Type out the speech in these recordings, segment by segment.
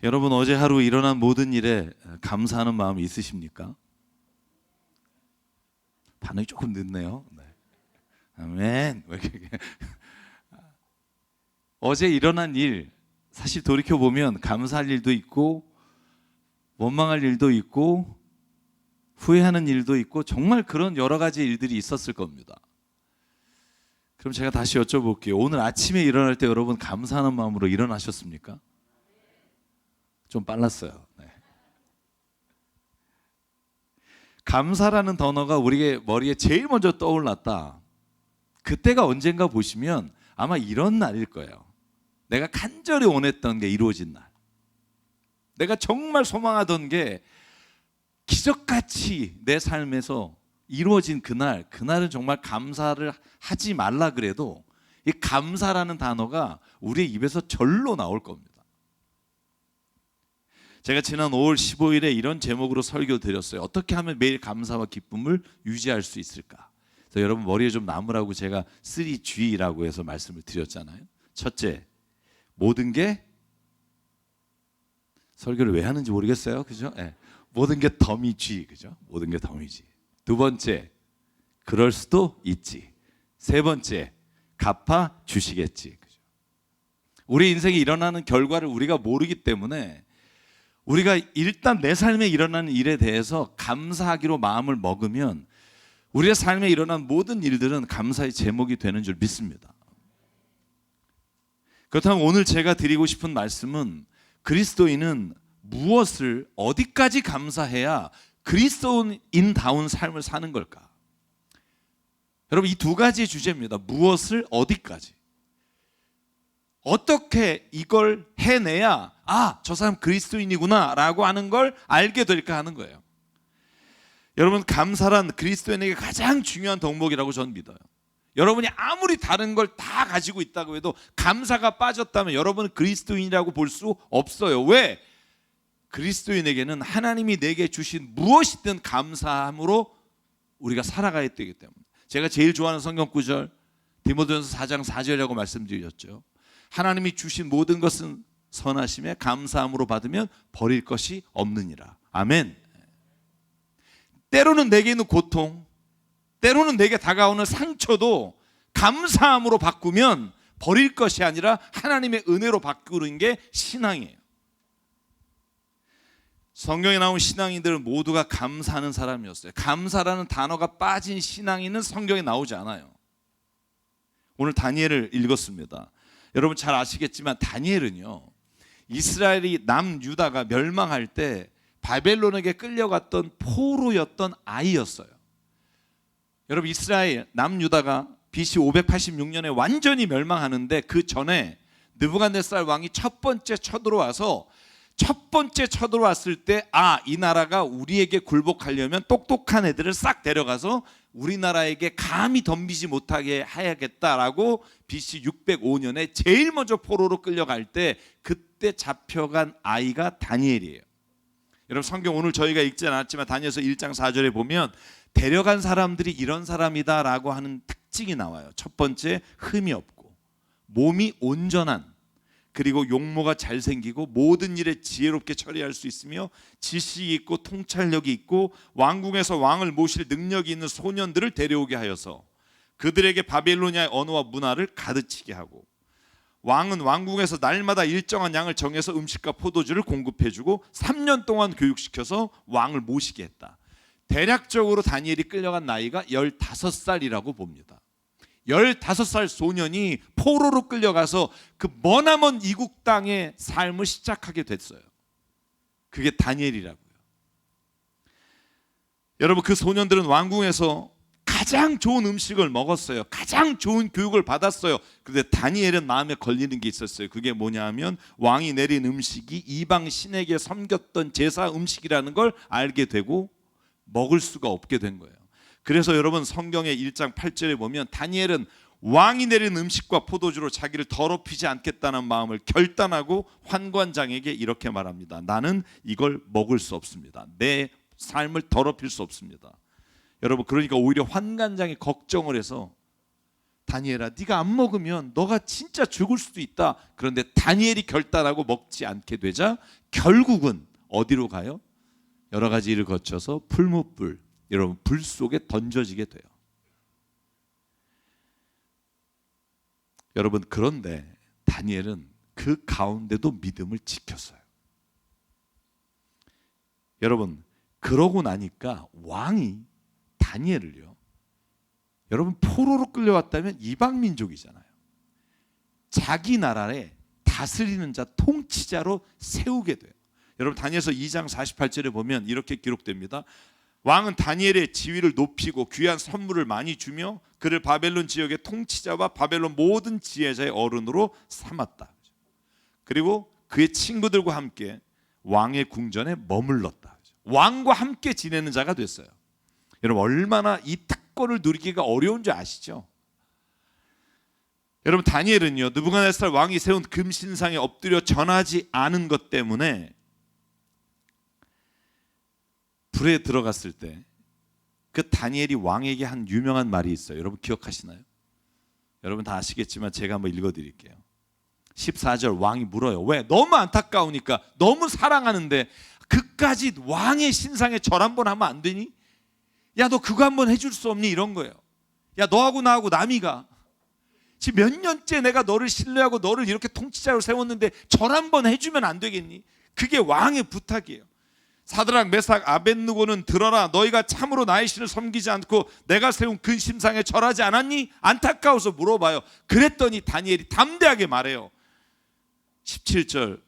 여러분, 어제 하루 일어난 모든 일에 감사하는 마음이 있으십니까? 반응이 조금 늦네요. 네. 아멘. 어제 일어난 일, 사실 돌이켜보면 감사할 일도 있고 원망할 일도 있고 후회하는 일도 있고 정말 그런 여러 가지 일들이 있었을 겁니다. 그럼 제가 다시 여쭤볼게요. 오늘 아침에 일어날 때 여러분 감사하는 마음으로 일어나셨습니까? 좀 빨랐어요. 네. 감사라는 단어가 우리 머리에 제일 먼저 떠올랐다. 그때가 언젠가 보시면 아마 이런 날일 거예요. 내가 간절히 원했던 게 이루어진 날. 내가 정말 소망하던 게 기적같이 내 삶에서 이루어진 그날, 그날은 정말 감사를 하지 말라 그래도 이 감사라는 단어가 우리의 입에서 절로 나올 겁니다. 제가 지난 5월 15일에 이런 제목으로 설교 드렸어요. 어떻게 하면 매일 감사와 기쁨을 유지할 수 있을까? 그래서 여러분 머리에 좀 남으라고 제가 3G라고 해서 말씀을 드렸잖아요. 첫째, 모든 게 설교를 왜 하는지 모르겠어요. 그죠? 네. 모든 게 덤이지. 그죠? 모든 게 덤이지. 두 번째, 그럴 수도 있지. 세 번째, 갚아 주시겠지. 그죠? 우리 인생에 일어나는 결과를 우리가 모르기 때문에 우리가 일단 내 삶에 일어나는 일에 대해서 감사하기로 마음을 먹으면 우리의 삶에 일어난 모든 일들은 감사의 제목이 되는 줄 믿습니다. 그렇다면 오늘 제가 드리고 싶은 말씀은 그리스도인은 무엇을 어디까지 감사해야 그리스도인다운 삶을 사는 걸까? 여러분, 이 두 가지 주제입니다. 무엇을 어디까지? 어떻게 이걸 해내야 저 사람 그리스도인이구나 라고 하는 걸 알게 될까 하는 거예요. 여러분, 감사란 그리스도인에게 가장 중요한 덕목이라고 저는 믿어요. 여러분이 아무리 다른 걸 다 가지고 있다고 해도 감사가 빠졌다면 여러분은 그리스도인이라고 볼 수 없어요. 왜? 그리스도인에게는 하나님이 내게 주신 무엇이든 감사함으로 우리가 살아가야 되기 때문에. 제가 제일 좋아하는 성경 구절 디모데전서 4장 4절이라고 말씀드렸죠. 하나님이 주신 모든 것은 선하심에 감사함으로 받으면 버릴 것이 없느니라. 아멘. 때로는 내게 있는 고통, 때로는 내게 다가오는 상처도 감사함으로 바꾸면 버릴 것이 아니라 하나님의 은혜로 바꾸는 게 신앙이에요. 성경에 나온 신앙인들은 모두가 감사하는 사람이었어요. 감사라는 단어가 빠진 신앙인은 성경에 나오지 않아요. 오늘 다니엘을 읽었습니다. 여러분 잘 아시겠지만 다니엘은요, 이스라엘이 남유다가 멸망할 때 바벨론에게 끌려갔던 포로였던 아이였어요. 여러분, 이스라엘 남유다가 BC 586년에 완전히 멸망하는데 그 전에 느부갓네살 왕이 첫 번째 쳐들어왔을 때 이 나라가 우리에게 굴복하려면 똑똑한 애들을 싹 데려가서 우리나라에게 감히 덤비지 못하게 해야겠다라고 BC 605년에 제일 먼저 포로로 끌려갈 때 그때 잡혀간 아이가 다니엘이에요. 여러분, 성경 오늘 저희가 읽지 않았지만 다니엘서 1장 4절에 보면 데려간 사람들이 이런 사람이다라고 하는 특징이 나와요. 첫 번째, 흠이 없고 몸이 온전한, 그리고 용모가 잘생기고 모든 일에 지혜롭게 처리할 수 있으며 지식이 있고 통찰력이 있고 왕궁에서 왕을 모실 능력이 있는 소년들을 데려오게 하여서 그들에게 바벨로니아의 언어와 문화를 가르치게 하고, 왕은 왕궁에서 날마다 일정한 양을 정해서 음식과 포도주를 공급해주고 3년 동안 교육시켜서 왕을 모시게 했다. 대략적으로 다니엘이 끌려간 나이가 15살이라고 봅니다. 15살 소년이 포로로 끌려가서 그 머나먼 이국 땅의 삶을 시작하게 됐어요. 그게 다니엘이라고요. 여러분, 그 소년들은 왕궁에서 가장 좋은 음식을 먹었어요. 가장 좋은 교육을 받았어요. 그런데 다니엘은 마음에 걸리는 게 있었어요. 그게 뭐냐 하면 왕이 내린 음식이 이방 신에게 섬겼던 제사 음식이라는 걸 알게 되고 먹을 수가 없게 된 거예요. 그래서 여러분, 성경의 1장 8절에 보면 다니엘은 왕이 내린 음식과 포도주로 자기를 더럽히지 않겠다는 마음을 결단하고 환관장에게 이렇게 말합니다. 나는 이걸 먹을 수 없습니다. 내 삶을 더럽힐 수 없습니다. 여러분, 그러니까 오히려 환관장이 걱정을 해서 다니엘아, 네가 안 먹으면 너가 진짜 죽을 수도 있다. 그런데 다니엘이 결단하고 먹지 않게 되자 결국은 어디로 가요? 여러 가지 일을 거쳐서 풀무불, 여러분 불 속에 던져지게 돼요. 여러분, 그런데 다니엘은 그 가운데도 믿음을 지켰어요. 여러분, 그러고 나니까 왕이 다니엘을요, 여러분 포로로 끌려왔다면 이방 민족이잖아요. 자기 나라에 다스리는 자, 통치자로 세우게 돼요. 여러분 다니엘서 2장 48절에 보면 이렇게 기록됩니다. 왕은 다니엘의 지위를 높이고 귀한 선물을 많이 주며 그를 바벨론 지역의 통치자와 바벨론 모든 지혜자의 어른으로 삼았다. 그리고 그의 친구들과 함께 왕의 궁전에 머물렀다. 왕과 함께 지내는 자가 됐어요. 여러분 얼마나 이 특권을 누리기가 어려운지 아시죠? 여러분 다니엘은요, 느부갓네살 왕이 세운 금신상에 엎드려 전하지 않은 것 때문에 불에 들어갔을 때 그 다니엘이 왕에게 한 유명한 말이 있어요. 여러분 기억하시나요? 여러분 다 아시겠지만 제가 한번 읽어드릴게요. 14절 왕이 물어요. 왜? 너무 안타까우니까, 너무 사랑하는데 그까지 왕의 신상에 절 한번 하면 안 되니? 야, 너 그거 한번 해줄 수 없니? 이런 거예요. 야, 너하고 나하고 남이가 지금 몇 년째 내가 너를 신뢰하고 너를 이렇게 통치자로 세웠는데 절 한번 해주면 안 되겠니? 그게 왕의 부탁이에요. 사드락, 메삭, 아벳느고는 들어라. 너희가 참으로 나의 신을 섬기지 않고 내가 세운 근심상에 절하지 않았니? 안타까워서 물어봐요. 그랬더니 다니엘이 담대하게 말해요. 17절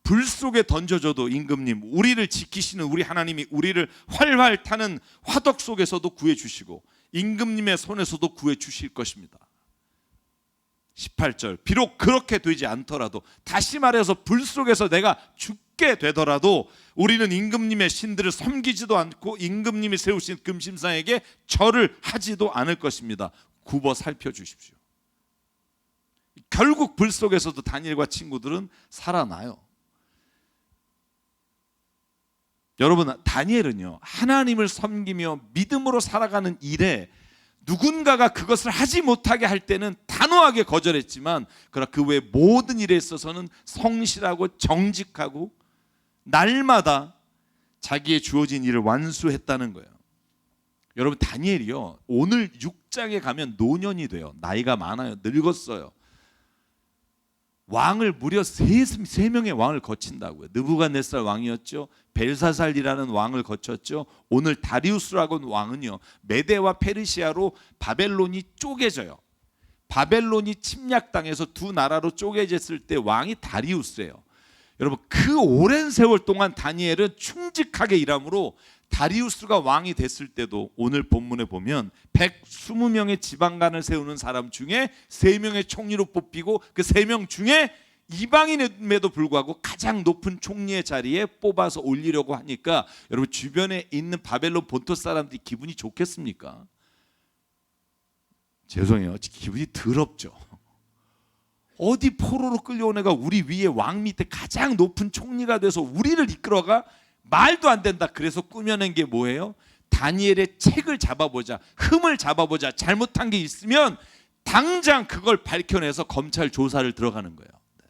불 속에 던져줘도 임금님, 우리를 지키시는 우리 하나님이 우리를 활활 타는 화덕 속에서도 구해주시고 임금님의 손에서도 구해주실 것입니다. 18절 비록 그렇게 되지 않더라도, 다시 말해서 불 속에서 내가 죽게 되더라도 우리는 임금님의 신들을 섬기지도 않고 임금님이 세우신 금심상에게 절을 하지도 않을 것입니다. 굽어 살펴주십시오. 결국 불 속에서도 다니엘과 친구들은 살아나요. 여러분 다니엘은요, 하나님을 섬기며 믿음으로 살아가는 일에 누군가가 그것을 하지 못하게 할 때는 단호하게 거절했지만, 그러나 그 외 모든 일에 있어서는 성실하고 정직하고 날마다 자기의 주어진 일을 완수했다는 거예요. 여러분 다니엘이요, 오늘 6장에 가면 노년이 돼요. 나이가 많아요. 늙었어요. 왕을 무려 세 명의 왕을 거친다고요. 느부갓네살 왕이었죠. 벨사살이라는 왕을 거쳤죠. 오늘 다리우스라고 하는 왕은요, 메데와 페르시아로 바벨론이 쪼개져요. 바벨론이 침략당해서 두 나라로 쪼개졌을 때 왕이 다리우스예요. 여러분 그 오랜 세월 동안 다니엘은 충직하게 일함으로 다리우스가 왕이 됐을 때도 오늘 본문에 보면 120명의 지방관을 세우는 사람 중에 3명의 총리로 뽑히고 그 3명 중에 이방인임에도 불구하고 가장 높은 총리의 자리에 뽑아서 올리려고 하니까 여러분 주변에 있는 바벨론 본토 사람들이 기분이 좋겠습니까? 죄송해요, 기분이 더럽죠. 어디 포로로 끌려온 애가 우리 위에 왕 밑에 가장 높은 총리가 돼서 우리를 이끌어가? 말도 안 된다. 그래서 꾸며낸 게 뭐예요? 다니엘의 책을 잡아보자, 흠을 잡아보자, 잘못한 게 있으면 당장 그걸 밝혀내서 검찰 조사를 들어가는 거예요. 네.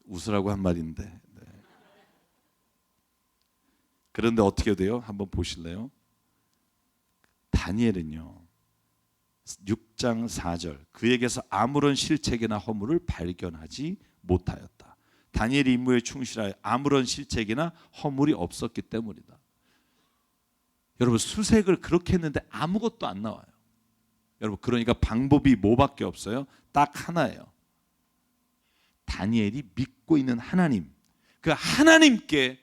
웃으라고 한 말인데. 네. 그런데 어떻게 돼요? 한번 보실래요? 다니엘은요, 6장 4절 그에게서 아무런 실책이나 허물을 발견하지 못하였다. 다니엘이 임무에 충실하여 아무런 실책이나 허물이 없었기 때문이다. 여러분 수색을 그렇게 했는데 아무것도 안 나와요. 여러분 그러니까 방법이 뭐밖에 없어요? 딱 하나예요. 다니엘이 믿고 있는 하나님, 그 하나님께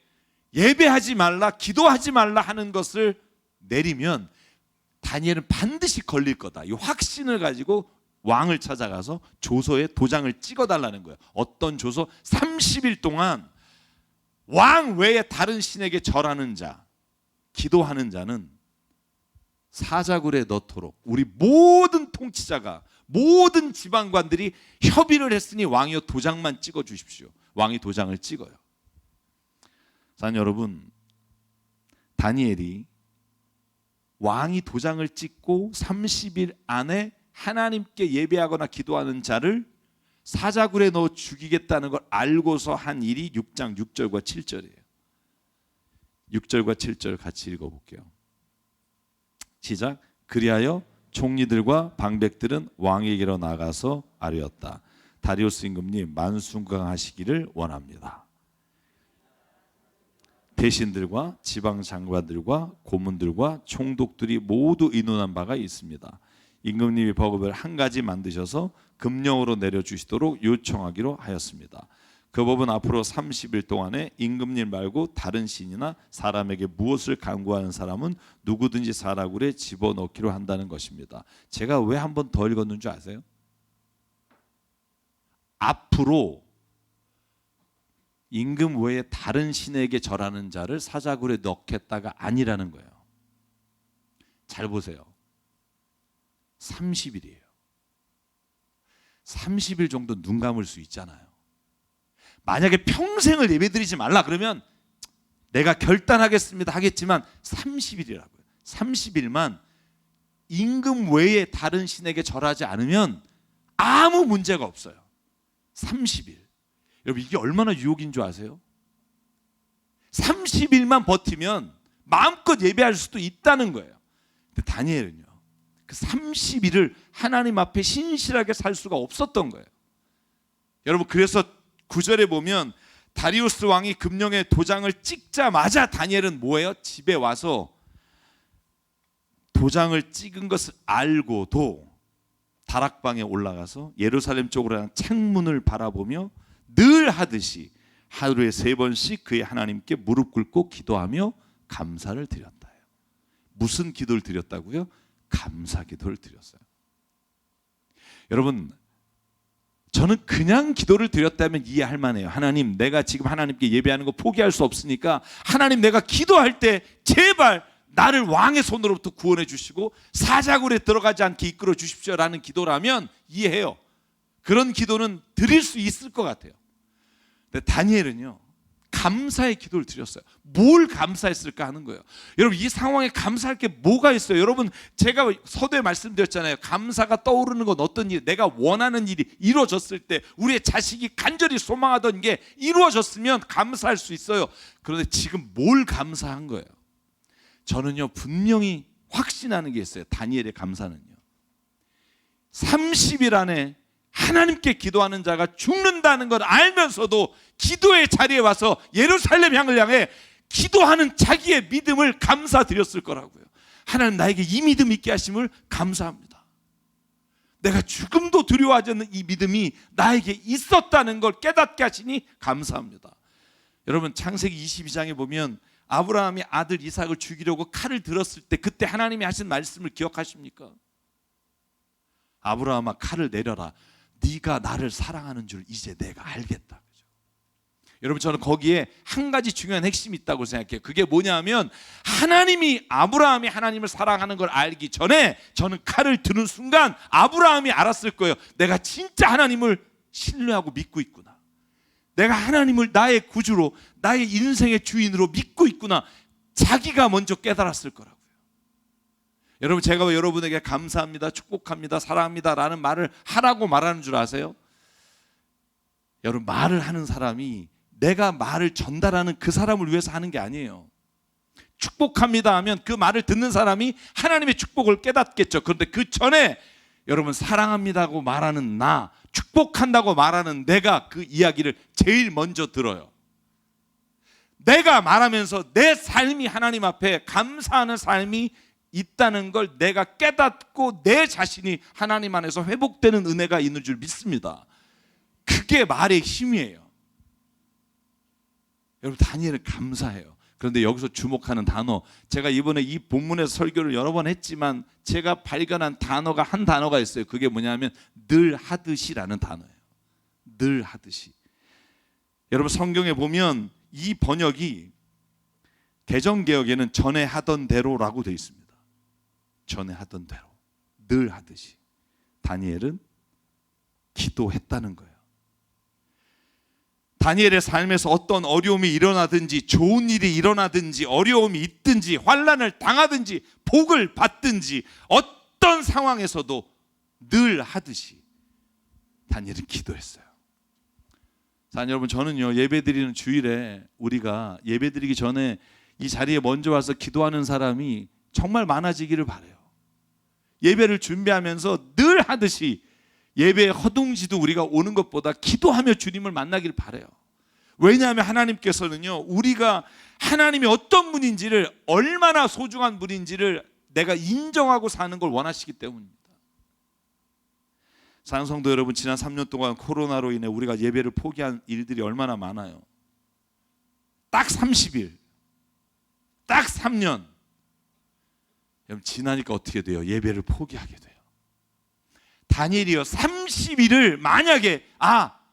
예배하지 말라, 기도하지 말라 하는 것을 내리면 다니엘은 반드시 걸릴 거다. 이 확신을 가지고 왕을 찾아가서 조서에 도장을 찍어달라는 거예요. 어떤 조서? 30일 동안 왕 외에 다른 신에게 절하는 자, 기도하는 자는 사자굴에 넣도록 우리 모든 통치자가, 모든 지방관들이 협의를 했으니 왕이여 도장만 찍어 주십시오. 왕이 도장을 찍어요. 사는 여러분, 다니엘이 왕이 도장을 찍고 30일 안에 하나님께 예배하거나 기도하는 자를 사자굴에 넣어 죽이겠다는 걸 알고서 한 일이 6장 6절과 7절이에요. 6절과 7절 같이 읽어볼게요. 시작. 그리하여 총리들과 방백들은 왕에게로 나가서 아뢰었다. 다리우스 임금님 만순강하시기를 원합니다. 대신들과 지방 장관들과 고문들과 총독들이 모두 의논한 바가 있습니다. 임금님이 버금을 한 가지 만드셔서 금령으로 내려주시도록 요청하기로 하였습니다. 그 법은 앞으로 30일 동안에 임금님 말고 다른 신이나 사람에게 무엇을 간구하는 사람은 누구든지 사라굴에 집어넣기로 한다는 것입니다. 제가 왜 한 번 더 읽었는 줄 아세요? 앞으로 임금 외에 다른 신에게 절하는 자를 사자굴에 넣겠다가 아니라는 거예요. 잘 보세요. 30일이에요. 30일 정도 눈 감을 수 있잖아요. 만약에 평생을 예배드리지 말라 그러면 내가 결단하겠습니다 하겠지만 30일이라고요. 30일만 임금 외에 다른 신에게 절하지 않으면 아무 문제가 없어요. 30일. 여러분 이게 얼마나 유혹인 줄 아세요? 30일만 버티면 마음껏 예배할 수도 있다는 거예요. 근데 다니엘은요, 그 30일을 하나님 앞에 신실하게 살 수가 없었던 거예요. 여러분 그래서 9절에 보면 다리우스 왕이 금령에 도장을 찍자마자 다니엘은 뭐예요? 집에 와서 도장을 찍은 것을 알고도 다락방에 올라가서 예루살렘 쪽으로 향한 창문을 바라보며 늘 하듯이 하루에 3번씩 그의 하나님께 무릎 꿇고 기도하며 감사를 드렸다. 무슨 기도를 드렸다고요? 감사 기도를 드렸어요. 여러분 저는 그냥 기도를 드렸다면 이해할 만해요. 하나님 내가 지금 하나님께 예배하는 거 포기할 수 없으니까 하나님 내가 기도할 때 제발 나를 왕의 손으로부터 구원해 주시고 사자굴에 들어가지 않게 이끌어 주십시오라는 기도라면 이해해요. 그런 기도는 드릴 수 있을 것 같아요. 근데 다니엘은요 감사의 기도를 드렸어요. 뭘 감사했을까 하는 거예요. 여러분 이 상황에 감사할 게 뭐가 있어요? 여러분 제가 서두에 말씀드렸잖아요. 감사가 떠오르는 건 어떤 일, 내가 원하는 일이 이루어졌을 때 우리의 자식이 간절히 소망하던 게 이루어졌으면 감사할 수 있어요. 그런데 지금 뭘 감사한 거예요? 저는요 분명히 확신하는 게 있어요. 다니엘의 감사는요 30일 안에 하나님께 기도하는 자가 죽는다는 걸 알면서도 기도의 자리에 와서 예루살렘 향을 향해 기도하는 자기의 믿음을 감사드렸을 거라고요. 하나님 나에게 이 믿음 있게 하심을 감사합니다. 내가 죽음도 두려워하지 않는 이 믿음이 나에게 있었다는 걸 깨닫게 하시니 감사합니다. 여러분 창세기 22장에 보면 아브라함이 아들 이삭을 죽이려고 칼을 들었을 때 그때 하나님이 하신 말씀을 기억하십니까? 아브라함아 칼을 내려라. 네가 나를 사랑하는 줄 이제 내가 알겠다. 그죠? 여러분 저는 거기에 한 가지 중요한 핵심이 있다고 생각해요. 그게 뭐냐면 하나님이 아브라함이 하나님을 사랑하는 걸 알기 전에 저는 칼을 드는 순간 아브라함이 알았을 거예요. 내가 진짜 하나님을 신뢰하고 믿고 있구나. 내가 하나님을 나의 구주로 나의 인생의 주인으로 믿고 있구나. 자기가 먼저 깨달았을 거라고요. 여러분 제가 왜 여러분에게 감사합니다, 축복합니다, 사랑합니다 라는 말을 하라고 말하는 줄 아세요? 여러분 말을 하는 사람이 내가 말을 전달하는 그 사람을 위해서 하는 게 아니에요. 축복합니다 하면 그 말을 듣는 사람이 하나님의 축복을 깨닫겠죠. 그런데 그 전에 여러분 사랑합니다고 말하는 나, 축복한다고 말하는 내가 그 이야기를 제일 먼저 들어요. 내가 말하면서 내 삶이 하나님 앞에 감사하는 삶이 있다는 걸 내가 깨닫고 내 자신이 하나님 안에서 회복되는 은혜가 있는 줄 믿습니다. 그게 말의 힘이에요. 여러분 다니엘은 감사해요. 그런데 여기서 주목하는 단어, 제가 이번에 이 본문에서 설교를 여러 번 했지만 제가 발견한 단어가 한 단어가 있어요. 그게 뭐냐면 늘 하듯이라는 단어예요. 늘 하듯이. 여러분 성경에 보면 이 번역이 개정개혁에는 전에 하던 대로라고 되어 있습니다. 전에 하던 대로 늘 하듯이. 다니엘은 기도했다는 거예요. 다니엘의 삶에서 어떤 어려움이 일어나든지, 좋은 일이 일어나든지, 어려움이 있든지, 환난을 당하든지, 복을 받든지, 어떤 상황에서도 늘 하듯이 다니엘은 기도했어요. 자, 여러분, 저는요, 예배드리는 주일에 우리가 예배드리기 전에 이 자리에 먼저 와서 기도하는 사람이 정말 많아지기를 바라요. 예배를 준비하면서 늘 하듯이 예배의 허둥지둥 우리가 오는 것보다 기도하며 주님을 만나기를 바라요. 왜냐하면 하나님께서는요, 우리가 하나님이 어떤 분인지를, 얼마나 소중한 분인지를 내가 인정하고 사는 걸 원하시기 때문입니다. 사랑하는 성도 여러분, 지난 3년 동안 코로나로 인해 우리가 예배를 포기한 일들이 얼마나 많아요. 딱 30일, 딱 3년. 여러분, 지나니까 어떻게 돼요? 예배를 포기하게 돼요. 다니엘이요, 30일을 만약에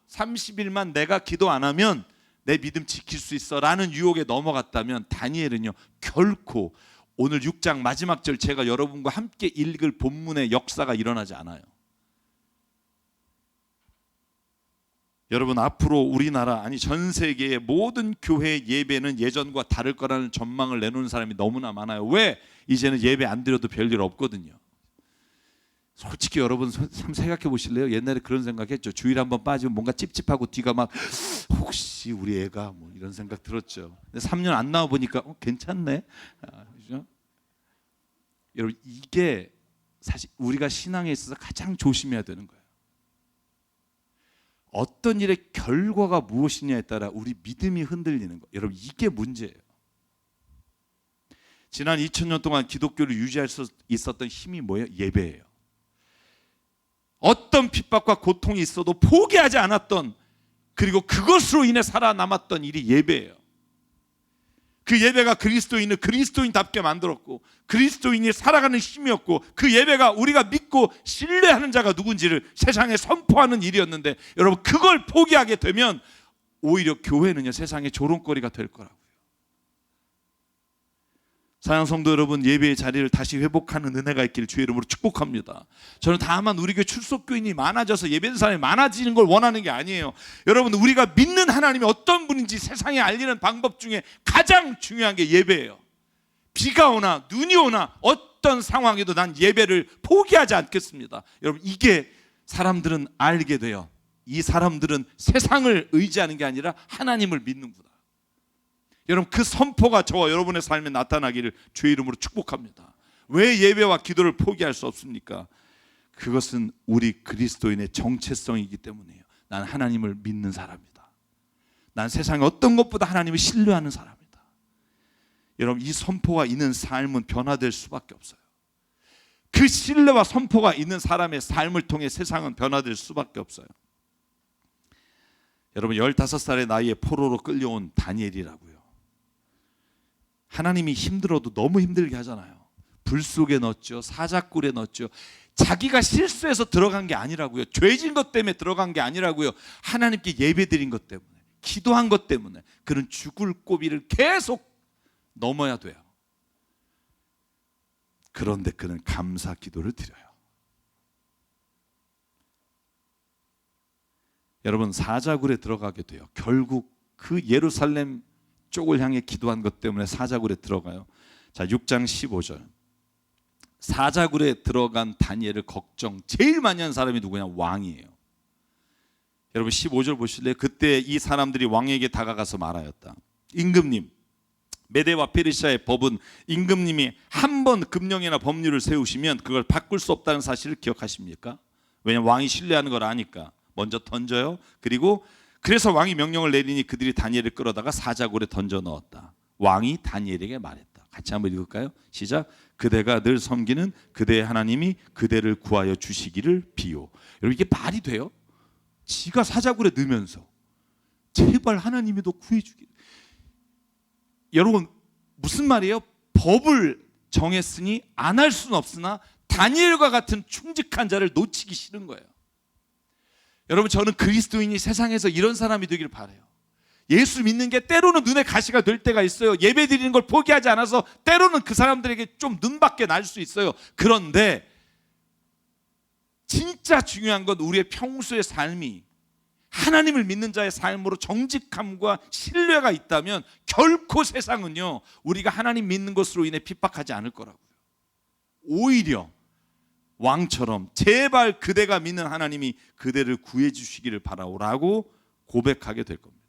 30일만 내가 기도 안 하면 내 믿음 지킬 수 있어 라는 유혹에 넘어갔다면, 다니엘은요 결코 오늘 6장 마지막 절 제가 여러분과 함께 읽을 본문의 역사가 일어나지 않아요. 여러분, 앞으로 우리나라, 아니 전 세계의 모든 교회 예배는 예전과 다를 거라는 전망을 내놓는 사람이 너무나 많아요. 왜? 이제는 예배 안 드려도 별일 없거든요. 솔직히 여러분 참 생각해 보실래요? 옛날에 그런 생각했죠. 주일 한번 빠지면 뭔가 찝찝하고 뒤가 막 혹시 우리 애가 뭐 이런 생각 들었죠. 근데 3년 안 나와 보니까 괜찮네. 그렇죠? 여러분, 이게 사실 우리가 신앙에 있어서 가장 조심해야 되는 거예요. 어떤 일의 결과가 무엇이냐에 따라 우리 믿음이 흔들리는 거예요. 여러분, 이게 문제예요. 지난 2000년 동안 기독교를 유지할 수 있었던 힘이 뭐예요? 예배예요. 어떤 핍박과 고통이 있어도 포기하지 않았던, 그리고 그것으로 인해 살아남았던 일이 예배예요. 그 예배가 그리스도인을 그리스도인답게 만들었고, 그리스도인이 살아가는 힘이었고, 그 예배가 우리가 믿고 신뢰하는 자가 누군지를 세상에 선포하는 일이었는데, 여러분, 그걸 포기하게 되면 오히려 교회는요 세상의 조롱거리가 될 거라고요. 사랑하는 성도 여러분, 예배의 자리를 다시 회복하는 은혜가 있기를 주의 이름으로 축복합니다. 저는 다만 우리 교회 출석교인이 많아져서 예배하는 사람이 많아지는 걸 원하는 게 아니에요. 여러분, 우리가 믿는 하나님이 어떤 분인지 세상에 알리는 방법 중에 가장 중요한 게 예배예요. 비가 오나 눈이 오나 어떤 상황에도 난 예배를 포기하지 않겠습니다. 여러분, 이게 사람들은 알게 돼요. 이 사람들은 세상을 의지하는 게 아니라 하나님을 믿는구나. 여러분, 그 선포가 저와 여러분의 삶에 나타나기를 주의 이름으로 축복합니다. 왜 예배와 기도를 포기할 수 없습니까? 그것은 우리 그리스도인의 정체성이기 때문이에요. 난 하나님을 믿는 사람이다. 난 세상의 어떤 것보다 하나님을 신뢰하는 사람이다. 여러분, 이 선포가 있는 삶은 변화될 수밖에 없어요. 그 신뢰와 선포가 있는 사람의 삶을 통해 세상은 변화될 수밖에 없어요. 여러분, 15살의 나이에 포로로 끌려온 다니엘이라고요. 하나님이 힘들어도 너무 힘들게 하잖아요. 불 속에 넣었죠. 사자굴에 넣었죠. 자기가 실수해서 들어간 게 아니라고요. 죄진 것 때문에 들어간 게 아니라고요. 하나님께 예배드린 것 때문에, 기도한 것 때문에 그는 죽을 고비를 계속 넘어야 돼요. 그런데 그는 감사 기도를 드려요. 여러분, 사자굴에 들어가게 돼요. 결국 그 예루살렘 쪽을 향해 기도한 것 때문에 사자굴에 들어가요. 자, 6장 15절. 사자굴에 들어간 다니엘을 걱정 제일 많이 한 사람이 누구냐? 왕이에요. 여러분, 15절 보실래요? 그때 이 사람들이 왕에게 다가가서 말하였다. 임금님, 메대와 페르시아의 법은 임금님이 한 번 금령이나 법률을 세우시면 그걸 바꿀 수 없다는 사실을 기억하십니까? 왜냐하면 왕이 신뢰하는 걸 아니까 먼저 던져요. 그래서 왕이 명령을 내리니 그들이 다니엘을 끌어다가 사자굴에 던져 넣었다. 왕이 다니엘에게 말했다. 같이 한번 읽을까요? 시작. 그대가 늘 섬기는 그대의 하나님이 그대를 구하여 주시기를 비요. 여러분, 이게 말이 돼요? 지가 사자굴에 넣으면서 제발 하나님이 너 구해주기. 여러분, 무슨 말이에요? 법을 정했으니 안 할 수는 없으나 다니엘과 같은 충직한 자를 놓치기 싫은 거예요. 여러분, 저는 그리스도인이 세상에서 이런 사람이 되기를 바라요. 예수 믿는 게 때로는 눈에 가시가 될 때가 있어요. 예배 드리는 걸 포기하지 않아서 때로는 그 사람들에게 좀 눈밖에 날 수 있어요. 그런데 진짜 중요한 건 우리의 평소의 삶이 하나님을 믿는 자의 삶으로 정직함과 신뢰가 있다면 결코 세상은요 우리가 하나님 믿는 것으로 인해 핍박하지 않을 거라고요. 오히려 왕처럼 제발 그대가 믿는 하나님이 그대를 구해 주시기를 바라오라고 고백하게 될 겁니다.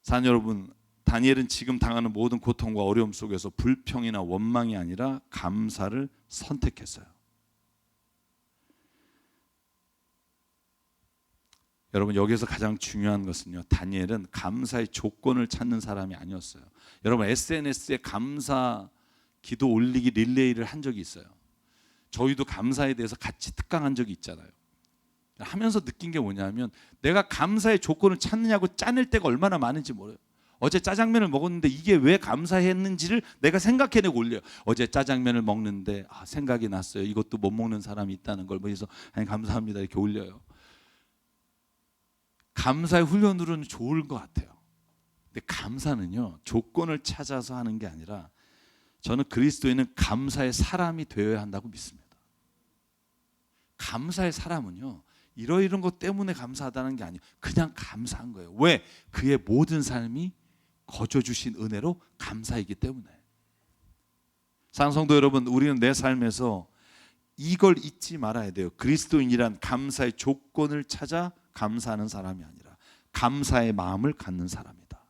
사랑 여러분, 다니엘은 지금 당하는 모든 고통과 어려움 속에서 불평이나 원망이 아니라 감사를 선택했어요. 여러분, 여기서 가장 중요한 것은요, 다니엘은 감사의 조건을 찾는 사람이 아니었어요. 여러분, SNS에 감사 기도 올리기 릴레이를 한 적이 있어요. 저희도 감사에 대해서 같이 특강한 적이 있잖아요. 하면서 느낀 게 뭐냐면 내가 감사의 조건을 찾느냐고 짜낼 때가 얼마나 많은지 몰라요. 어제 짜장면을 먹었는데 이게 왜 감사했는지를 내가 생각해내고 올려요. 어제 짜장면을 먹는데 생각이 났어요. 이것도 못 먹는 사람이 있다는 걸. 그래서 감사합니다 이렇게 올려요. 감사의 훈련으로는 좋을 것 같아요. 근데 감사는요 조건을 찾아서 하는 게 아니라 저는 그리스도인은 감사의 사람이 되어야 한다고 믿습니다. 감사의 사람은요 이러이런 것 때문에 감사하다는 게 아니에요. 그냥 감사한 거예요. 왜? 그의 모든 삶이 거저 주신 은혜로 감사이기 때문에. 사랑하는 성도 여러분, 우리는 내 삶에서 이걸 잊지 말아야 돼요. 그리스도인이란 감사의 조건을 찾아 감사하는 사람이 아니라 감사의 마음을 갖는 사람이다.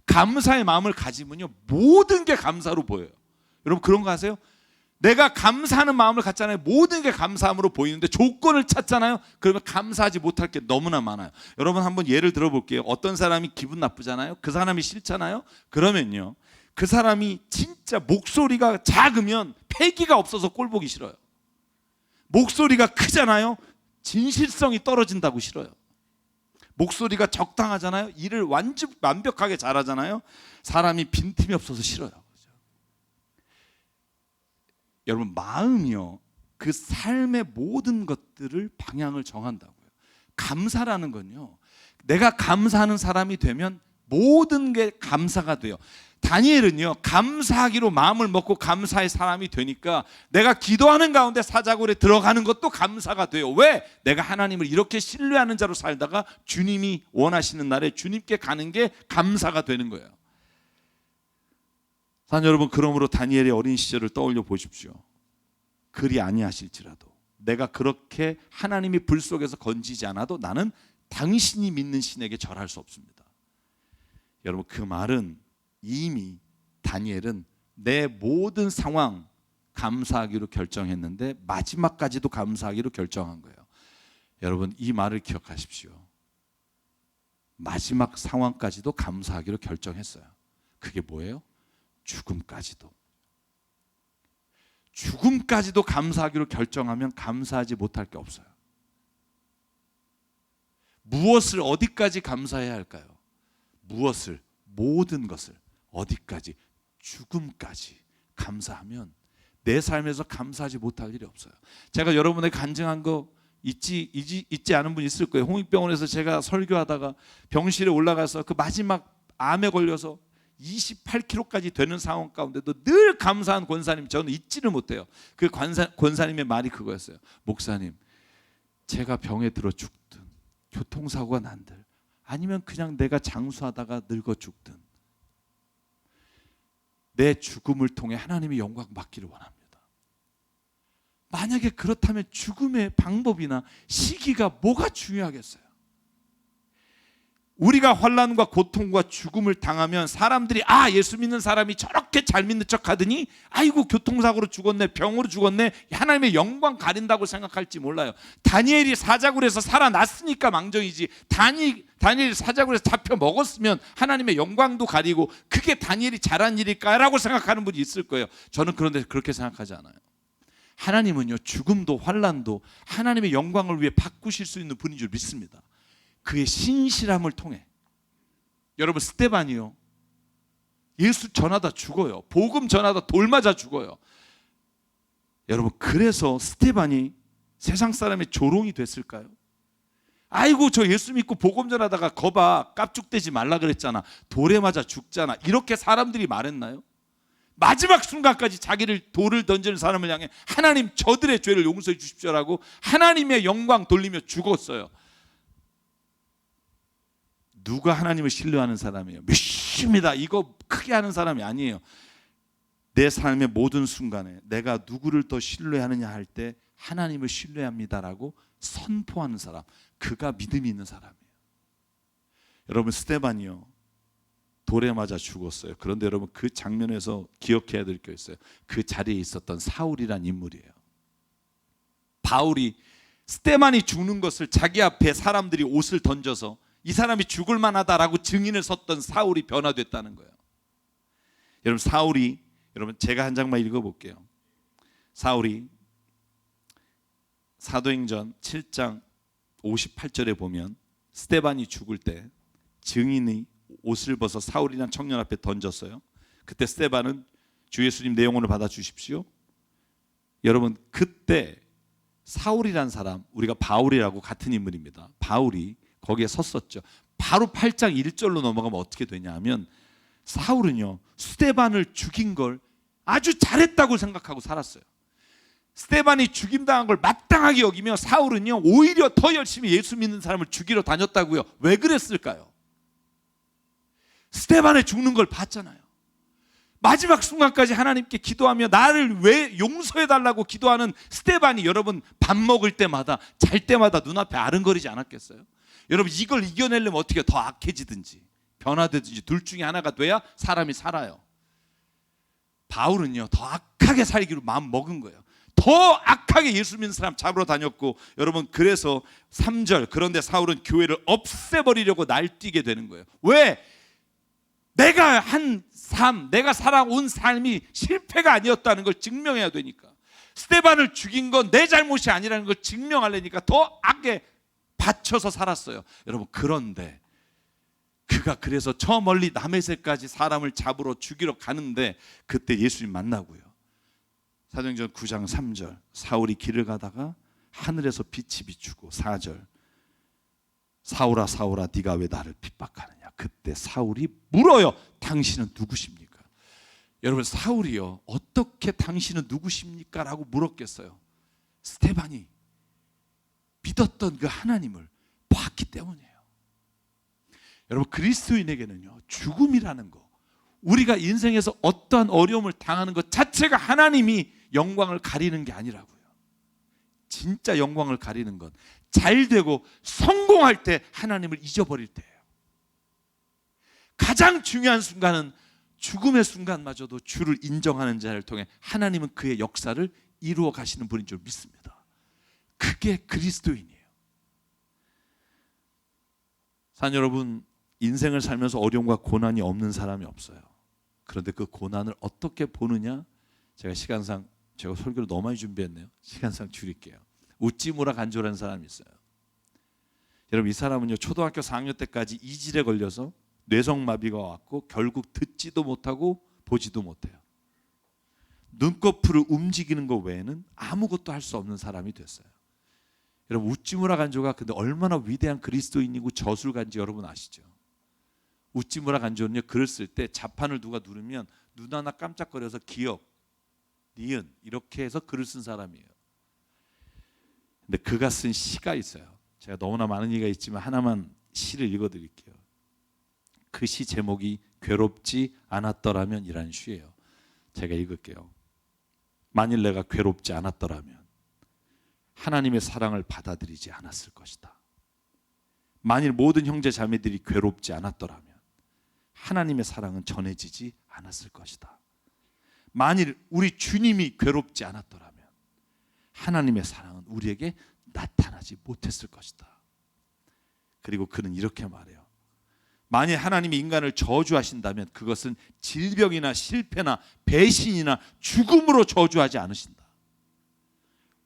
감사의 마음을 가지면요 모든 게 감사로 보여요. 여러분 그런 거 아세요? 내가 감사하는 마음을 갖잖아요. 모든 게 감사함으로 보이는데 조건을 찾잖아요. 그러면 감사하지 못할 게 너무나 많아요. 여러분 한번 예를 들어볼게요. 어떤 사람이 기분 나쁘잖아요. 그 사람이 싫잖아요. 그러면요 그 사람이 진짜 목소리가 작으면 패기가 없어서 꼴 보기 싫어요. 목소리가 크잖아요. 진실성이 떨어진다고 싫어요. 목소리가 적당하잖아요. 일을 완벽하게 잘하잖아요. 사람이 빈틈이 없어서 싫어요. 여러분 마음이요 그 삶의 모든 것들을 방향을 정한다고요. 감사라는 건요 내가 감사하는 사람이 되면 모든 게 감사가 돼요. 다니엘은요 감사하기로 마음을 먹고 감사의 사람이 되니까 내가 기도하는 가운데 사자굴에 들어가는 것도 감사가 돼요. 왜? 내가 하나님을 이렇게 신뢰하는 자로 살다가 주님이 원하시는 날에 주님께 가는 게 감사가 되는 거예요. 사랑 여러분, 그러므로 다니엘의 어린 시절을 떠올려 보십시오. 그리 아니하실지라도 내가 그렇게 하나님이 불 속에서 건지지 않아도 나는 당신이 믿는 신에게 절할 수 없습니다. 여러분 그 말은 이미 다니엘은 내 모든 상황 감사하기로 결정했는데 마지막까지도 감사하기로 결정한 거예요. 여러분 이 말을 기억하십시오. 마지막 상황까지도 감사하기로 결정했어요. 그게 뭐예요? 죽음까지도 감사하기로 결정하면 감사하지 못할 게 없어요. 무엇을 어디까지 감사해야 할까요? 무엇을, 모든 것을 어디까지, 죽음까지 감사하면 내 삶에서 감사하지 못할 일이 없어요. 제가 여러분에게 간증한 거 잊지 않은 분 있을 거예요. 홍익병원에서 제가 설교하다가 병실에 올라가서 그 마지막 암에 걸려서 28kg까지 되는 상황 가운데도 늘 감사한 권사님 저는 잊지를 못해요. 그 권사님의 말이 그거였어요. 목사님, 제가 병에 들어 죽든 교통사고가 난들 아니면 그냥 내가 장수하다가 늙어 죽든 내 죽음을 통해 하나님의 영광 받기를 원합니다. 만약에 그렇다면 죽음의 방법이나 시기가 뭐가 중요하겠어요? 우리가 환난과 고통과 죽음을 당하면 사람들이 예수 믿는 사람이 저렇게 잘 믿는 척하더니 아이고 교통사고로 죽었네, 병으로 죽었네, 하나님의 영광 가린다고 생각할지 몰라요. 다니엘이 사자굴에서 살아났으니까 망정이지 다니엘이 사자굴에서 잡혀 먹었으면 하나님의 영광도 가리고 그게 다니엘이 잘한 일일까라고 생각하는 분이 있을 거예요. 저는 그런데 그렇게 생각하지 않아요. 하나님은요 죽음도 환난도 하나님의 영광을 위해 바꾸실 수 있는 분인 줄 믿습니다. 그의 신실함을 통해. 여러분 스데반이요 예수 전하다 죽어요. 복음 전하다 돌 맞아 죽어요. 여러분 그래서 스데반이 세상 사람의 조롱이 됐을까요? 아이고 저 예수 믿고 복음 전하다가 거봐 깝죽대지 말라 그랬잖아, 돌에 맞아 죽잖아, 이렇게 사람들이 말했나요? 마지막 순간까지 자기를 돌을 던지는 사람을 향해 하나님 저들의 죄를 용서해 주십시오라고 하나님의 영광 돌리며 죽었어요. 누가 하나님을 신뢰하는 사람이에요? 믿습니다. 이거 크게 하는 사람이 아니에요. 내 삶의 모든 순간에 내가 누구를 더 신뢰하느냐 할 때 하나님을 신뢰합니다라고 선포하는 사람, 그가 믿음이 있는 사람이에요. 여러분, 스데반이요 돌에 맞아 죽었어요. 그런데 여러분, 그 장면에서 기억해야 될 게 있어요. 그 자리에 있었던 사울이란 인물이에요. 바울이 스데반이 죽는 것을 자기 앞에 사람들이 옷을 던져서 이 사람이 죽을 만하다라고 증인을 섰던 사울이 변화됐다는 거예요. 여러분, 사울이, 여러분 제가 한 장만 읽어볼게요. 사울이 사도행전 7장 58절에 보면 스데반이 죽을 때 증인이 옷을 벗어 사울이라는 청년 앞에 던졌어요. 그때 스데반은 주 예수님 내 영혼을 받아 주십시오. 여러분, 그때 사울이란 사람, 우리가 바울이라고 같은 인물입니다. 바울이 거기에 섰었죠. 바로 8장 1절로 넘어가면 어떻게 되냐 하면 사울은요 스데반을 죽인 걸 아주 잘했다고 생각하고 살았어요. 스데반이 죽임당한 걸 마땅하게 여기며 사울은요 오히려 더 열심히 예수 믿는 사람을 죽이러 다녔다고요. 왜 그랬을까요? 스데반의 죽는 걸 봤잖아요. 마지막 순간까지 하나님께 기도하며 나를 왜 용서해달라고 기도하는 스데반이 여러분 밥 먹을 때마다 잘 때마다 눈앞에 아른거리지 않았겠어요? 여러분, 이걸 이겨내려면 어떻게 더 악해지든지 변화되든지 둘 중에 하나가 돼야 사람이 살아요. 바울은요 더 악하게 살기로 마음 먹은 거예요. 더 악하게 예수 믿는 사람 잡으러 다녔고, 여러분 그래서 3절, 그런데 사울은 교회를 없애버리려고 날뛰게 되는 거예요. 왜? 내가 한 삶, 내가 살아온 삶이 실패가 아니었다는 걸 증명해야 되니까. 스데반을 죽인 건 내 잘못이 아니라는 걸 증명하려니까 더 악에 받쳐서 살았어요. 여러분, 그런데 그가 그래서 저 멀리 다메섹까지 사람을 잡으러 죽이러 가는데 그때 예수님 만나고요. 사도행전 9장 3절, 사울이 길을 가다가 하늘에서 빛이 비추고 4절, 사울아 사울아 네가 왜 나를 핍박하느냐. 그때 사울이 물어요. 당신은 누구십니까? 여러분, 사울이요 어떻게 당신은 누구십니까? 라고 물었겠어요? 스데반이 믿었던 그 하나님을 봤기 때문이에요. 여러분, 그리스도인에게는요 죽음이라는 거, 우리가 인생에서 어떠한 어려움을 당하는 것 자체가 하나님이 영광을 가리는 게 아니라고요. 진짜 영광을 가리는 건 잘되고 성공할 때 하나님을 잊어버릴 때예요. 가장 중요한 순간은 죽음의 순간마저도 주를 인정하는 자를 통해 하나님은 그의 역사를 이루어 가시는 분인 줄 믿습니다. 그게 그리스도인이에요. 사랑 여러분, 인생을 살면서 어려움과 고난이 없는 사람이 없어요. 그런데 그 고난을 어떻게 보느냐, 제가 시간상, 제가 설교를 너무 많이 준비했네요. 시간상 줄일게요. 우찌무라 간조라는 사람이 있어요. 여러분, 이 사람은요 초등학교 4학년 때까지 이질에 걸려서 뇌성마비가 왔고 결국 듣지도 못하고 보지도 못해요. 눈꺼풀을 움직이는 것 외에는 아무것도 할 수 없는 사람이 됐어요. 여러분, 우찌무라 간조가 근데 얼마나 위대한 그리스도인이고 저술가인지 여러분 아시죠? 우찌무라 간조는요 글을 쓸 때 자판을 누가 누르면 눈 하나 깜짝거려서 기역, 니은 이렇게 해서 글을 쓴 사람이에요. 근데 그가 쓴 시가 있어요. 제가 너무나 많은 얘기가 있지만 하나만 시를 읽어드릴게요. 그 시 제목이 괴롭지 않았더라면 이라는 시예요. 제가 읽을게요. 만일 내가 괴롭지 않았더라면 하나님의 사랑을 받아들이지 않았을 것이다. 만일 모든 형제 자매들이 괴롭지 않았더라면 하나님의 사랑은 전해지지 않았을 것이다. 만일 우리 주님이 괴롭지 않았더라면 하나님의 사랑은 우리에게 나타나지 못했을 것이다. 그리고 그는 이렇게 말해요. 만일 하나님이 인간을 저주하신다면 그것은 질병이나 실패나 배신이나 죽음으로 저주하지 않으신다.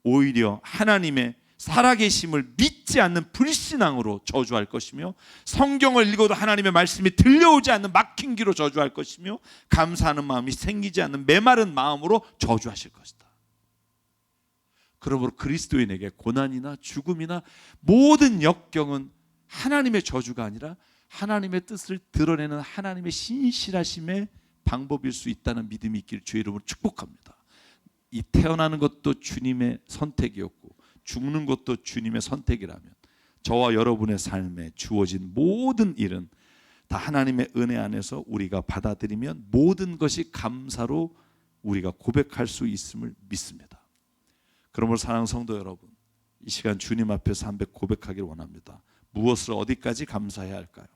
오히려 하나님의 살아계심을 믿지 않는 불신앙으로 저주할 것이며, 성경을 읽어도 하나님의 말씀이 들려오지 않는 막힌 귀로 저주할 것이며, 감사하는 마음이 생기지 않는 메마른 마음으로 저주하실 것이다. 그러므로 그리스도인에게 고난이나 죽음이나 모든 역경은 하나님의 저주가 아니라 하나님의 뜻을 드러내는 하나님의 신실하심의 방법일 수 있다는 믿음이 있기를 주의 이름으로 축복합니다. 이 태어나는 것도 주님의 선택이었고 죽는 것도 주님의 선택이라면 저와 여러분의 삶에 주어진 모든 일은 다 하나님의 은혜 안에서 우리가 받아들이면 모든 것이 감사로 우리가 고백할 수 있음을 믿습니다. 그러므로 사랑하는 성도 여러분, 이 시간 주님 앞에서 한번 고백하기를 원합니다. 무엇을 어디까지 감사해야 할까요?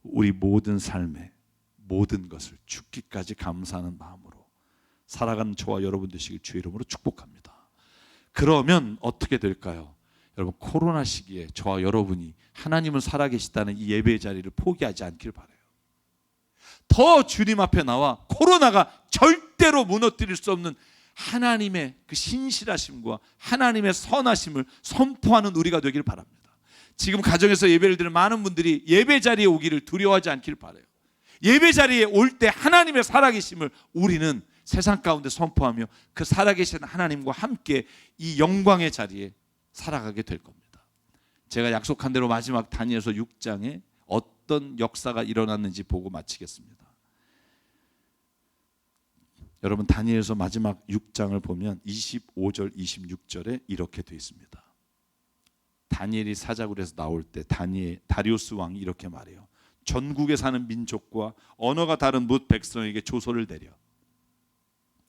우리 모든 삶에 모든 것을 죽기까지 감사하는 마음으로 살아가는 저와 여러분 되시길 주의 이름으로 축복합니다. 그러면 어떻게 될까요? 여러분, 코로나 시기에 저와 여러분이 하나님은 살아계시다는 이 예배의 자리를 포기하지 않길 바라요. 더 주님 앞에 나와 코로나가 절대로 무너뜨릴 수 없는 하나님의 그 신실하심과 하나님의 선하심을 선포하는 우리가 되길 바랍니다. 지금 가정에서 예배를 드리는 많은 분들이 예배 자리에 오기를 두려워하지 않길 바라요. 예배 자리에 올 때 하나님의 살아계심을 우리는 세상 가운데 선포하며 그 살아계신 하나님과 함께 이 영광의 자리에 살아가게 될 겁니다. 제가 약속한 대로 마지막 다니엘서 6장에 어떤 역사가 일어났는지 보고 마치겠습니다. 여러분, 다니엘서 마지막 6장을 보면 25절 26절에 이렇게 되어 있습니다. 다니엘이 사자굴에서 나올 때 다리우스 왕이 이렇게 말해요. 전국에 사는 민족과 언어가 다른 뭇 백성에게 조소를 내려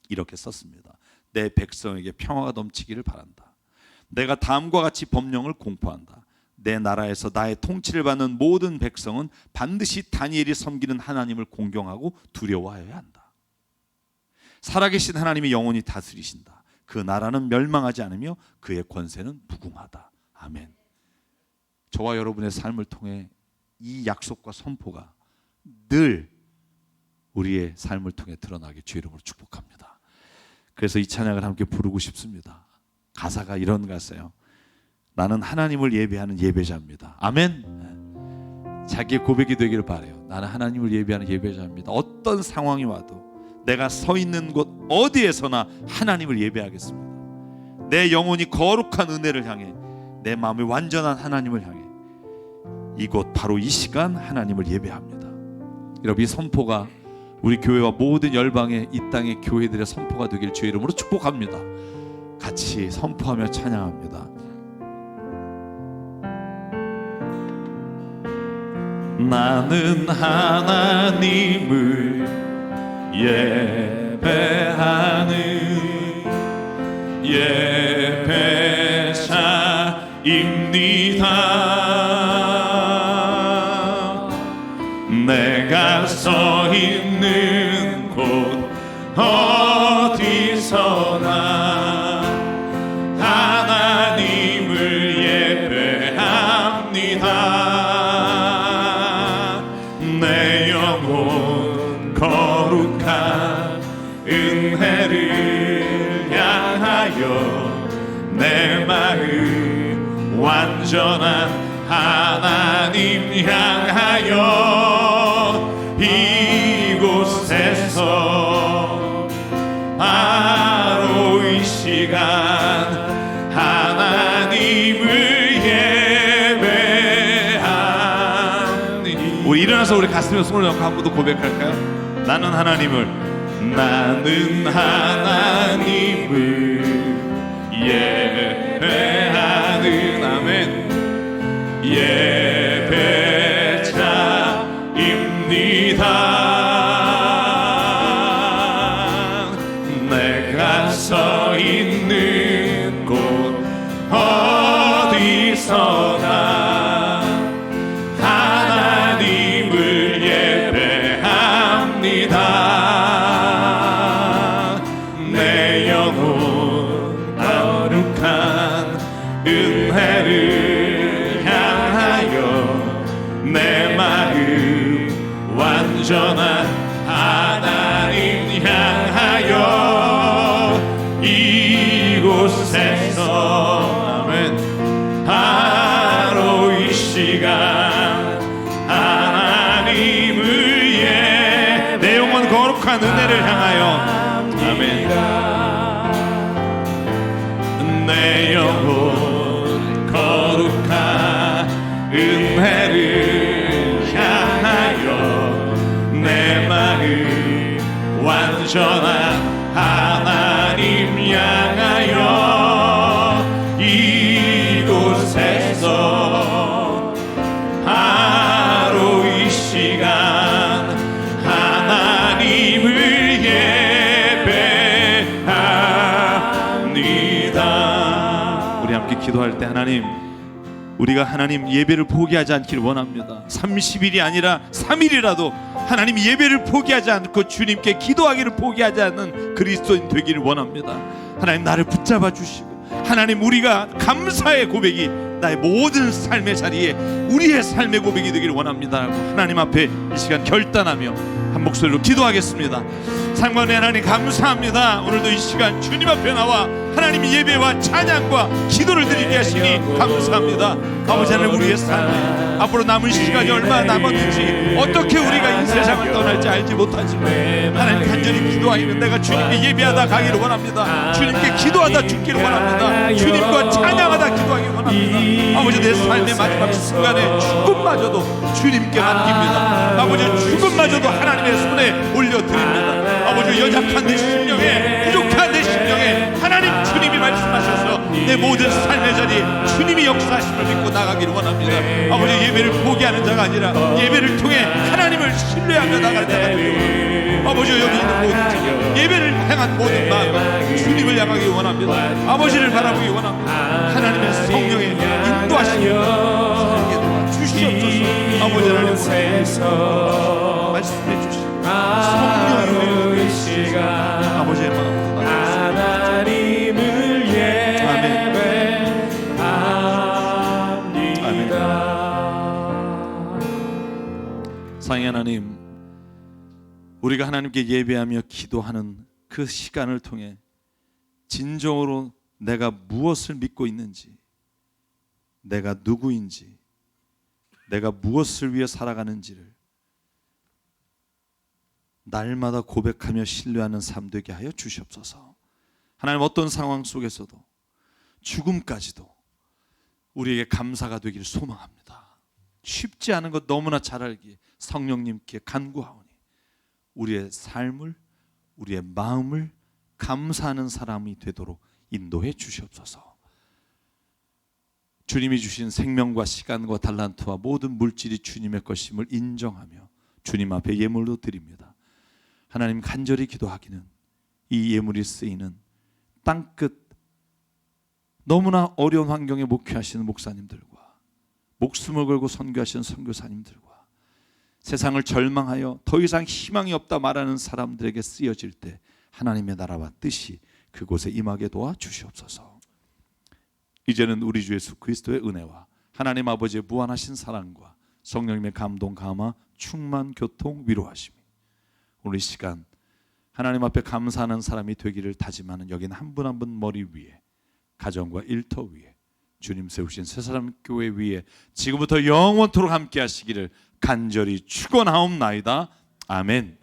이렇게 썼습니다. 내 백성에게 평화가 넘치기를 바란다. 내가 다음과 같이 법령을 공포한다. 내 나라에서 나의 통치를 받는 모든 백성은 반드시 다니엘이 섬기는 하나님을 공경하고 두려워하여야 한다. 살아계신 하나님이 영원히 다스리신다. 그 나라는 멸망하지 않으며 그의 권세는 무궁하다. 아멘. 저와 여러분의 삶을 통해 이 약속과 선포가 늘 우리의 삶을 통해 드러나게 주의 이름으로 축복합니다. 그래서 이 찬양을 함께 부르고 싶습니다. 가사가 이런 가사예요. 나는 하나님을 예배하는 예배자입니다. 아멘. 자기의 고백이 되기를 바라요. 나는 하나님을 예배하는 예배자입니다. 어떤 상황이 와도 내가 서 있는 곳 어디에서나 하나님을 예배하겠습니다. 내 영혼이 거룩한 은혜를 향해, 내 마음이 완전한 하나님을 향해 이곳 바로 이 시간 하나님을 예배합니다. 여러분, 이 선포가 우리 교회와 모든 열방의 이 땅의 교회들의 선포가 되길 주의 이름으로 축복합니다. 같이 선포하며 찬양합니다. 나는 하나님을 예배하는 예배자입니다. 내가 서 있는 곳 어디서나 하나님을 예배합니다. 내 영혼 거룩한 은혜를 향하여 내 마음 완전한 하나님 향하여 이곳에서 바로 이 시간 하나님을 예배하니. 우리 일어나서 우리 가슴에 손을 얹고 한 번 더 고백할까요? 나는 하나님을 예배하는 아멘 예배자입니다. 내가 서 있는 곳 어디서나 하나님을 예배합니다. 내 영혼 거룩한 은혜를 향하여 내 마음 완전한 하나님 향하여 이곳에서 아멘 바로 이 시간 하나님을 내 영혼 거룩한 은혜를 향하여 아멘 내 영혼 거룩한 은혜를 향하여 내 마음 전한 하나님 향하여 이곳에서 바로 이 시간 하나님을 예배합니다. 우리 함께 기도할 때 하나님, 우리가 하나님 예배를 포기하지 않기를 원합니다. 30일이 아니라 3일이라도 하나님 예배를 포기하지 않고 주님께 기도하기를 포기하지 않는 그리스도인 되기를 원합니다. 하나님 나를 붙잡아 주시고, 하나님 우리가 감사의 고백이 나의 모든 삶의 자리에 우리의 삶의 고백이 되기를 원합니다. 하나님 앞에 이 시간 결단하며 한 목소리로 기도하겠습니다. 상관의 하나님 감사합니다. 오늘도 이 시간 주님 앞에 나와 하나님 예배와 찬양과 기도를 드리게 하시니 감사합니다. 아버지 하나님, 우리의 삶에 앞으로 남은 시간이 얼마나 남았는지, 어떻게 우리가 이 세상을 떠날지 알지 못하지만 하나님 간절히 기도하기는 내가 주님께 예배하다 가기를 원합니다. 주님께 기도하다 죽기를 원합니다. 주님과 찬양하다 기도하기를 원합니다. 아버지, 내 삶의 마지막 순간에 죽음마저도 주님께 맡깁니다. 아버지, 죽음마저도 하나님의 손에 올려드립니다. 아버지, 연약한 내 심령에, 부족한 내 심령에 하나님 주님이 말씀하셔서 내 모든 삶의 자리에 주님이 역사하심을 믿고 나가기를 원합니다. 아버지, 예배를 포기하는 자가 아니라 예배를 통해 하나님을 신뢰하며 나갈 자가 되기를 원합니다. 아버지, 여기 있는 모든 자, 예배를 향한 모든 마음은 주님을 향하기 원합니다. 아버지를 바라보기 원합니다. 하나님의 성령의 인도하심을 살게 도와주시옵소서. 아버지 하나님, 말씀해 주시옵소서. 성령의 시간 아버지의 마음으로 하나님을 예배합니다. 사랑의 하나님, 우리가 하나님께 예배하며 기도하는 그 시간을 통해 진정으로 내가 무엇을 믿고 있는지, 내가 누구인지, 내가 무엇을 위해 살아가는지를 날마다 고백하며 신뢰하는 삶 되게 하여 주시옵소서. 하나님, 어떤 상황 속에서도 죽음까지도 우리에게 감사가 되기를 소망합니다. 쉽지 않은 것 너무나 잘 알기에 성령님께 간구하오니 우리의 삶을, 우리의 마음을 감사하는 사람이 되도록 인도해 주시옵소서. 주님이 주신 생명과 시간과 달란트와 모든 물질이 주님의 것임을 인정하며 주님 앞에 예물로 드립니다. 하나님, 간절히 기도하기는 이 예물이 쓰이는 땅끝 너무나 어려운 환경에 목회하시는 목사님들과 목숨을 걸고 선교하시는 선교사님들과 세상을 절망하여 더 이상 희망이 없다 말하는 사람들에게 쓰여질 때 하나님의 나라와 뜻이 그곳에 임하게 도와주시옵소서. 이제는 우리 주 예수 그리스도의 은혜와 하나님 아버지의 무한하신 사랑과 성령님의 감동, 감화, 충만, 교통, 위로하심이 오늘 이 시간 하나님 앞에 감사하는 사람이 되기를 다짐하는 여기는 한 분 한 분 머리 위에, 가정과 일터 위에, 주님 세우신 새사람 교회 위에 지금부터 영원토록 함께 하시기를 간절히 축원하옵나이다. 아멘.